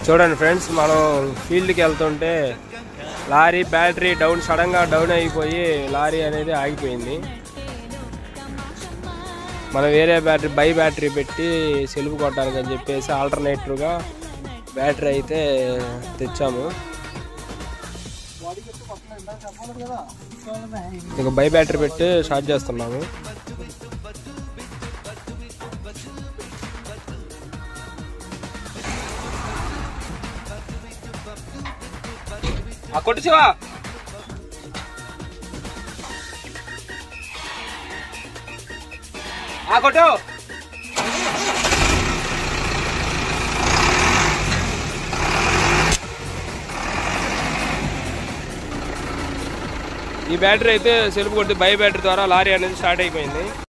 చూడండి ఫ్రెండ్స్, మనం ఫీల్డ్కి వెళ్తుంటే లారీ బ్యాటరీ సడన్గా డౌన్ అయిపోయి లారీ అనేది ఆగిపోయింది. మనం వేరే బ్యాటరీ పెట్టి సెల్ఫ్ కొట్టడానికి అని చెప్పేసి ఆల్టర్నేటివ్గా బ్యాటరీ అయితే తెచ్చాము. ఇక బ్యాటరీ పెట్టి స్టార్ట్ చేస్తున్నాము. కొట్టు శివా, కొట్టు. ఈ బ్యాటరీ అయితే సెల్ఫ్ కొట్టి బ్యాటరీ ద్వారా లారీ అనేది స్టార్ట్ అయిపోయింది.